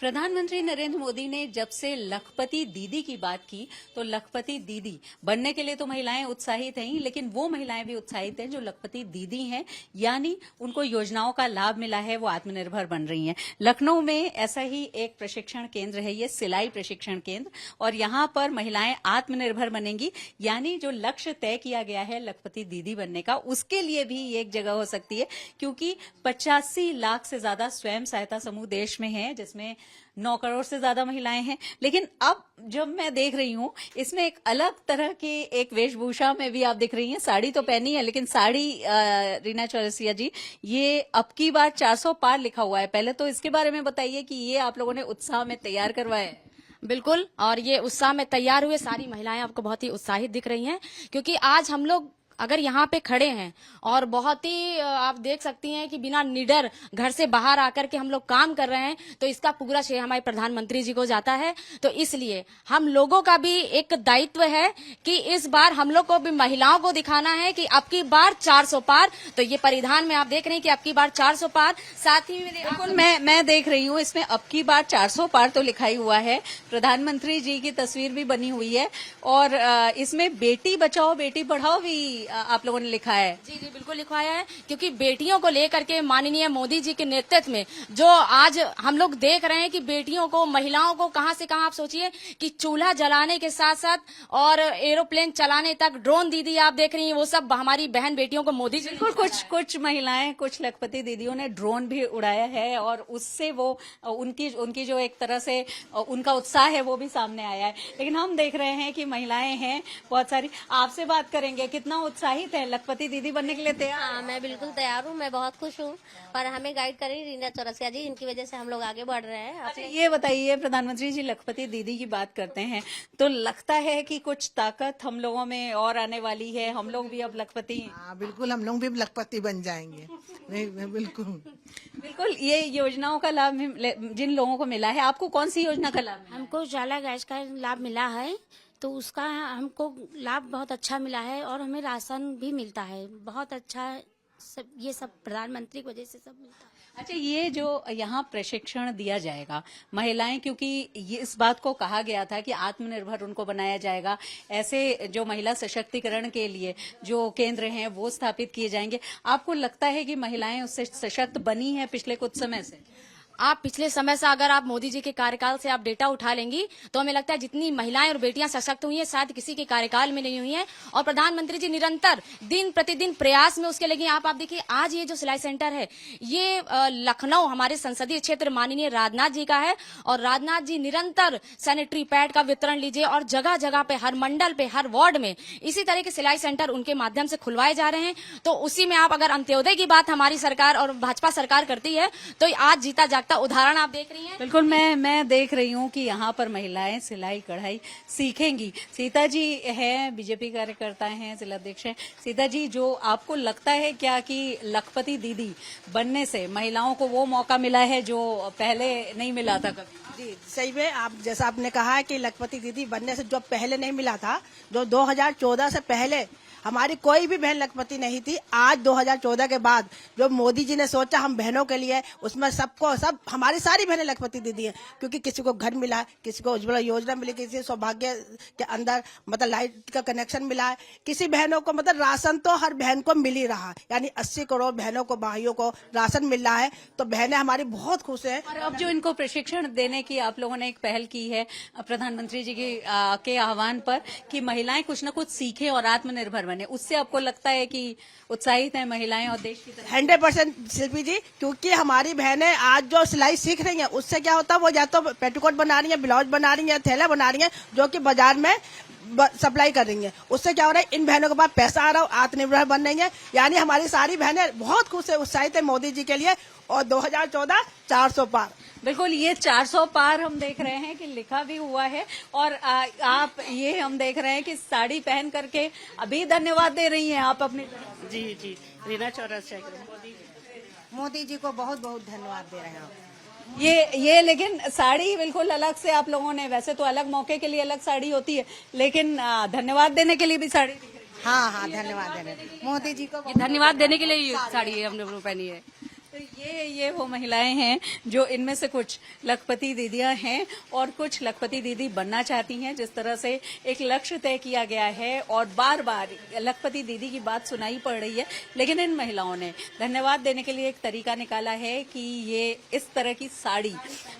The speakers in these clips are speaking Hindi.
प्रधानमंत्री नरेंद्र मोदी ने जब से लखपति दीदी की बात की तो लखपति दीदी बनने के लिए तो महिलाएं उत्साहित हैं ही, लेकिन वो महिलाएं भी उत्साहित हैं जो लखपति दीदी हैं, यानी उनको योजनाओं का लाभ मिला है, वो आत्मनिर्भर बन रही हैं। लखनऊ में ऐसा ही एक प्रशिक्षण केंद्र है, ये सिलाई प्रशिक्षण केंद्र, और यहाँ पर महिलाएं आत्मनिर्भर बनेंगी, यानी जो लक्ष्य तय किया गया है लखपति दीदी बनने का, उसके लिए भी एक जगह हो सकती है, क्योंकि 85 लाख से ज्यादा स्वयं सहायता समूह देश में हैं, जिसमें 9 करोड़ से ज्यादा महिलाएं हैं। लेकिन अब जब मैं देख रही हूं, इसमें एक अलग तरह की एक वेशभूषा में भी आप दिख रही हैं। साड़ी तो पहनी है, लेकिन साड़ी रीना चौरसिया जी, ये अब की बार 400 पार लिखा हुआ है। पहले तो इसके बारे में बताइए कि ये आप लोगों ने उत्साह में तैयार करवाया है। बिल्कुल, और ये उत्साह में तैयार हुए सारी महिलाएं आपको बहुत ही उत्साहित दिख रही हैं, क्योंकि आज हम लोग अगर यहाँ पे खड़े हैं और बहुत ही आप देख सकती हैं कि बिना निडर घर से बाहर आकर के हम लोग काम कर रहे हैं, तो इसका पूरा श्रेय हमारे प्रधानमंत्री जी को जाता है। तो इसलिए हम लोगों का भी एक दायित्व है कि इस बार हम लोग को भी महिलाओं को दिखाना है कि अब की बार 400 पार। तो ये परिधान में आप देख रहे हैं कि अब की बार 400 पार, साथ ही में मैं देख रही हूँ इसमें अब की बार 400 पार तो लिखा ही हुआ है, प्रधानमंत्री जी की तस्वीर भी बनी हुई है, और इसमें बेटी बचाओ बेटी पढ़ाओ भी आप लोगों ने लिखा है। जी जी बिल्कुल लिखवाया है, क्योंकि बेटियों को लेकर के माननीय मोदी जी के नेतृत्व में जो आज हम लोग देख रहे हैं कि बेटियों को, महिलाओं को कहां से कहां, आप सोचिए कि चूल्हा जलाने के साथ साथ और एरोप्लेन चलाने तक, ड्रोन दीदी आप देख रही हैं, वो सब हमारी बहन बेटियों को मोदी जी कुछ महिलाएं, कुछ लखपति दीदियों ने ड्रोन भी उड़ाया है, और उससे वो उनकी जो एक तरह से उनका उत्साह है वो भी सामने आया है। लेकिन हम देख रहे हैं कि महिलाएं हैं बहुत सारी। आपसे बात करेंगे, कितना उत्साहित है लखपति दीदी बनने के लिए तैयार? हाँ, मैं बिल्कुल तैयार हूँ, मैं बहुत खुश हूँ, और हमें गाइड कर रही रीना चौरसिया जी, इनकी वजह से हम लोग आगे बढ़ रहे हैं। अच्छा, ये बताइए, प्रधानमंत्री जी लखपति दीदी की बात करते हैं तो लगता है कि कुछ ताकत हम लोगों में और आने वाली है, हम लोग भी अब लखपति हैं। हाँ बिल्कुल, हम लोग भी लखपति बन जाएंगे। बिल्कुल। ये योजनाओं का लाभ जिन लोगों को मिला है, आपको कौन सी योजना का लाभ मिला? हमको उजाला गैस का लाभ मिला है, तो उसका हमको लाभ बहुत अच्छा मिला है, और हमें राशन भी मिलता है बहुत अच्छा। ये सब प्रधानमंत्री की वजह से सब मिलता है। अच्छा, ये जो यहाँ प्रशिक्षण दिया जाएगा महिलाएं, क्योंकि ये इस बात को कहा गया था कि आत्मनिर्भर उनको बनाया जाएगा, ऐसे जो महिला सशक्तिकरण के लिए जो केंद्र हैं वो स्थापित किए जाएंगे। आपको लगता है कि महिलाएं उससे सशक्त बनी हैं पिछले कुछ समय से? आप पिछले समय से अगर आप मोदी जी के कार्यकाल से आप डेटा उठा लेंगी तो हमें लगता है जितनी महिलाएं और बेटियां सशक्त हुई हैं शायद किसी के कार्यकाल में नहीं हुई हैं। और प्रधानमंत्री जी निरंतर दिन प्रतिदिन प्रयास में उसके लगे। आप देखिए, आज ये जो सिलाई सेंटर है ये लखनऊ हमारे संसदीय क्षेत्र माननीय राजनाथ जी का है, और राजनाथ जी निरंतर सैनिटरी पैड का वितरण लीजिए, और जगह जगह पे, हर मंडल पे, हर वार्ड में इसी तरह के सिलाई सेंटर उनके माध्यम से खुलवाए जा रहे हैं। तो उसी में आप अगर अंत्योदय की बात हमारी सरकार और भाजपा सरकार करती है तो आज जीता जागता उदाहरण आप देख रही हैं। बिल्कुल, मैं देख रही हूँ कि यहाँ पर महिलाएं सिलाई कढ़ाई सीखेंगी। सीता जी हैं, बीजेपी कार्यकर्ता हैं, जिलाध्यक्ष हैं। सीता जी, जो आपको लगता है क्या कि लखपति दीदी बनने से महिलाओं को वो मौका मिला है जो पहले नहीं मिला था कभी? जी सही में, आप जैसा आपने कहा है कि लखपति दीदी बनने से जो पहले नहीं मिला था, जो 2014 से पहले हमारी कोई भी बहन लखपति नहीं थी, आज 2014 के बाद जो मोदी जी ने सोचा हम बहनों के लिए, उसमें सब हमारी सारी बहनें लखपति दीदी हैं। क्योंकि किसी को घर मिला, किसी को उज्ज्वला योजना मिली, किसी को सौभाग्य के अंदर मतलब लाइट का कनेक्शन मिला है, किसी बहनों को मतलब राशन तो हर बहन को मिल ही रहा, यानी 80 करोड़ बहनों को, भाइयों को राशन मिल रहा है। तो बहनें हमारी बहुत खुश है। और अब जो इनको प्रशिक्षण देने की आप लोगों ने एक पहल की है प्रधानमंत्री जी के आह्वान पर कि महिलाएं कुछ न कुछ सीखें और आत्मनिर्भर बने, उससे आपको लगता है कि उत्साहित है महिलाएं और देश की तरफ? 100% शिल्पी जी, क्योंकि हमारी बहनें आज जो सिलाई सीख रही हैं उससे क्या होता है, वो या तो पेटीकोट बना रही हैं, ब्लाउज बना रही हैं, थैला बना रही हैं, जो कि बाजार में सप्लाई कर रही हैं। उससे क्या हो रहा है, इन बहनों के पास पैसा आ रहा है, आत्मनिर्भर बन रही है। यानी हमारी सारी बहनें बहुत खुश है, उत्साहित है मोदी जी के लिए। और 2014 400 पार। बिल्कुल, ये 400 पार हम देख रहे हैं कि लिखा भी हुआ है, और आप ये हम देख रहे हैं कि साड़ी पहन करके अभी धन्यवाद दे रही हैं आप अपनी तरफ। जी रीना चौरसिया मोदी जी को बहुत बहुत धन्यवाद दे रहे हैं। ये लेकिन साड़ी बिल्कुल अलग से आप लोगों ने, वैसे तो अलग मौके के लिए अलग साड़ी होती है, लेकिन धन्यवाद देने के लिए भी साड़ी हाँ धन्यवाद देने मोदी जी को धन्यवाद देने के लिए साड़ी हमने पहनी है। तो ये वो महिलाएं हैं जो इनमें से कुछ लखपति दीदियां हैं और कुछ लखपति दीदी बनना चाहती हैं। जिस तरह से एक लक्ष्य तय किया गया है और बार बार लखपति दीदी की बात सुनाई पड़ रही है, लेकिन इन महिलाओं ने धन्यवाद देने के लिए एक तरीका निकाला है कि ये इस तरह की साड़ी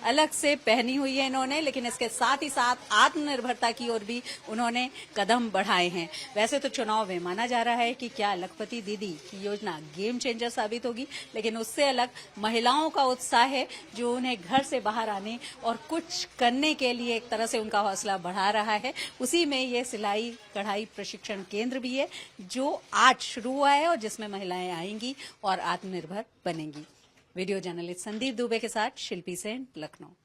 अलग से पहनी हुई है इन्होंने, लेकिन इसके साथ ही साथ आत्मनिर्भरता की ओर भी उन्होंने कदम बढ़ाए हैं। वैसे तो चुनाव में माना जा रहा है कि क्या लखपति दीदी की योजना गेम चेंजर साबित होगी, लेकिन उससे अलग महिलाओं का उत्साह है जो उन्हें घर से बाहर आने और कुछ करने के लिए एक तरह से उनका हौसला बढ़ा रहा है। उसी में ये सिलाई कढ़ाई प्रशिक्षण केंद्र भी है जो आज शुरू हुआ है और जिसमें महिलाएं आएंगी और आत्मनिर्भर बनेंगी। वीडियो जर्नलिस्ट संदीप दुबे के साथ शिल्पी सेन, लखनऊ।